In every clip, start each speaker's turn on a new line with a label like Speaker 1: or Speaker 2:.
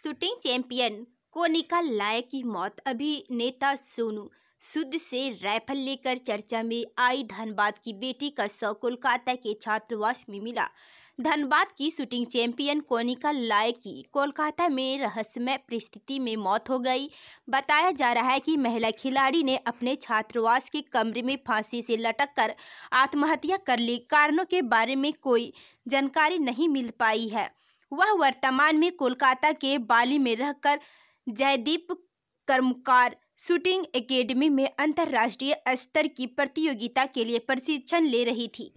Speaker 1: Shooting champion Konika लायक की मौत। अभिनेता सोनू सूद से राइफल लेकर चर्चा में आई धनबाद की बेटी का शव कोलकाता के छात्रावास में मिला। धनबाद की शूटिंग चैंपियन कोनिका लायक की कोलकाता में रहस्यमय परिस्थिति में मौत हो गई। बताया जा रहा है कि महिला खिलाड़ी ने अपने छात्रावास के कमरे में फांसी से लटककर आत्महत्या कर ली। कारणों के बारे में कोई जानकारी नहीं मिल पाई है। वह वर्तमान में कोलकाता के बाली में रहकर जयदीप कर्मकार शूटिंग एकेडमी में अंतर्राष्ट्रीय स्तर की प्रतियोगिता के लिए प्रशिक्षण ले रही थी।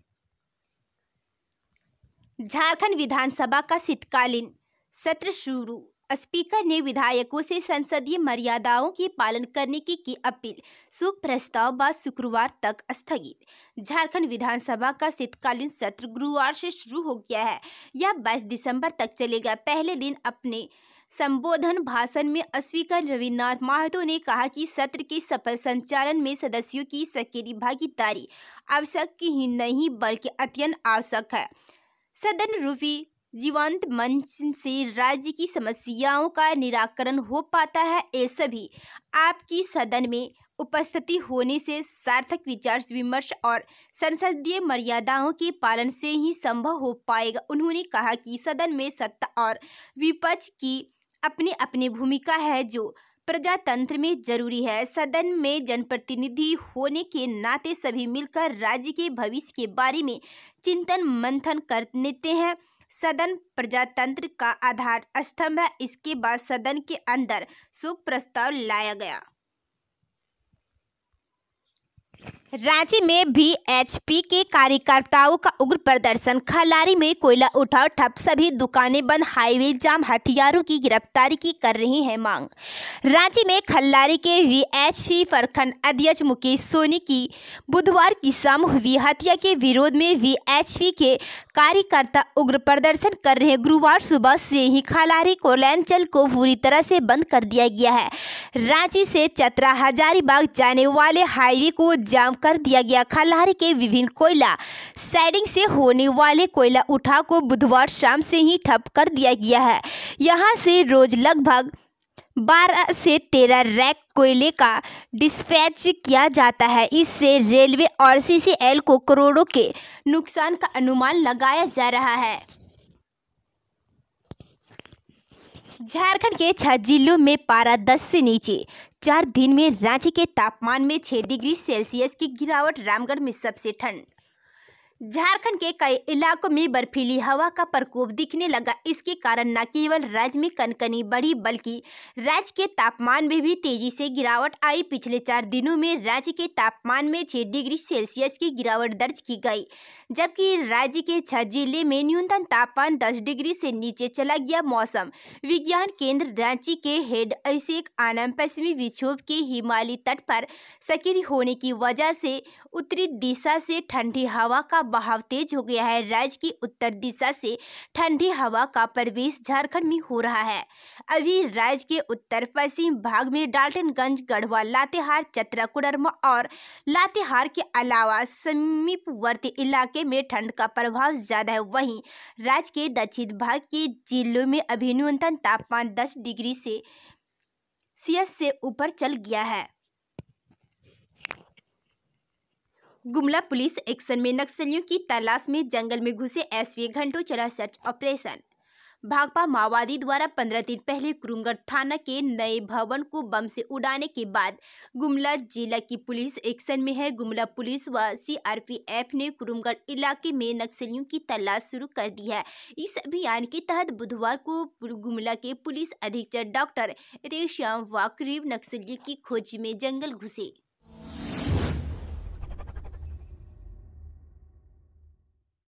Speaker 1: झारखंड विधानसभा का शीतकालीन सत्र शुरू। स्पीकर ने विधायकों से संसदीय मर्यादाओं के पालन करने की अपील। शोक प्रस्ताव बाद शुक्रवार तक स्थगित। झारखंड विधानसभा का शीतकालीन सत्र गुरुवार से शुरू हो गया है। यह 22 दिसंबर तक चलेगा। पहले दिन अपने संबोधन भाषण में स्पीकर रविन्द्रनाथ महतो ने कहा कि सत्र के सफल संचालन में सदस्यों की सक्रिय भागीदारी आवश्यक ही नहीं बल्कि अत्यंत आवश्यक है। सदन रूपी जीवंत मंच से राज्य की समस्याओं का निराकरण हो पाता है। ये सभी आपकी सदन में उपस्थिति होने से सार्थक विचार विमर्श और संसदीय मर्यादाओं के पालन से ही संभव हो पाएगा। उन्होंने कहा कि सदन में सत्ता और विपक्ष की अपनी अपनी भूमिका है जो प्रजातंत्र में जरूरी है। सदन में जनप्रतिनिधि होने के नाते सभी मिलकर राज्य के भविष्य के बारे में चिंतन मंथन करते हैं। सदन प्रजातंत्र का आधार स्तंभ है। इसके बाद सदन के अंदर शोक प्रस्ताव लाया गया। रांची में वीएचपी के कार्यकर्ताओं का उग्र प्रदर्शन। खल्लारी में कोयला उठाव ठप, सभी दुकानें बंद, हाईवे जाम, हथियारों की गिरफ्तारी की कर रहे हैं मांग। रांची में खल्लारी के वीएचपी प्रखंड अध्यक्ष मुकेश सोनी की बुधवार की शाम हुई हत्या के विरोध में वीएचपी के कार्यकर्ता उग्र प्रदर्शन कर रहे हैं। गुरुवार सुबह से ही खल्लारी कोयलांचल को पूरी तरह से बंद कर दिया गया है। रांची से चतरा हजारीबाग जाने वाले हाईवे को जाम कर दिया गया। खल्लारी के विभिन्न कोयला साइडिंग से होने वाले कोयला उठाव को बुधवार शाम से ही ठप कर दिया गया है। यहां से रोज लगभग 12 से 13 रैक कोयले का डिस्पैच किया जाता है। इससे रेलवे और सीसीएल को करोड़ों के नुकसान का अनुमान लगाया जा रहा है। झारखंड के 6 जिलों में पारा 10 से नीचे। 4 दिन में रांची के तापमान में 6 डिग्री सेल्सियस की गिरावट। रामगढ़ में सबसे ठंड। झारखंड के कई इलाकों में बर्फीली हवा का प्रकोप दिखने लगा। इसके कारण न केवल राज्य में कनकनी बढ़ी बल्कि राज्य के तापमान में भी तेजी से गिरावट आई। पिछले 4 दिनों में राज्य के तापमान में 6 डिग्री सेल्सियस की गिरावट दर्ज की गई, जबकि राज्य के 6 जिले में न्यूनतम तापमान 10 डिग्री से नीचे चला गया। मौसम विज्ञान केंद्र रांची के हेड अभिषेक आनंद पश्चिमी विक्षोभ के हिमालयी तट पर सक्रिय होने की वजह से उत्तरी दिशा से ठंडी हवा का बहाव तेज हो गया है। राज्य की उत्तर दिशा से ठंडी हवा का प्रवेश झारखंड में हो रहा है। अभी राज्य के उत्तर पश्चिम भाग में डाल्टनगंज, गढ़वा, लातेहार, चतरा, कोडरमा और लातेहार के अलावा समीपवर्ती इलाके में ठंड का प्रभाव ज्यादा है। वहीं राज्य के दक्षिण भाग के जिलों में अभी न्यूनतम तापमान 10 डिग्री सेल्सियस से ऊपर चल गया है। गुमला पुलिस एक्शन में नक्सलियों की तलाश में जंगल में घुसे एसपी। घंटों चला सर्च ऑपरेशन। भाकपा माओवादी द्वारा 15 दिन पहले कुरुंगल थाना के नए भवन को बम से उड़ाने के बाद गुमला जिला की पुलिस एक्शन में है। गुमला पुलिस व सीआरपीएफ ने कुरुंगल इलाके में नक्सलियों की तलाश शुरू कर दी है। इस अभियान के तहत बुधवार को गुमला के पुलिस अधीक्षक डॉक्टर रेश्याम व करीब नक्सलियों की खोज में जंगल घुसे।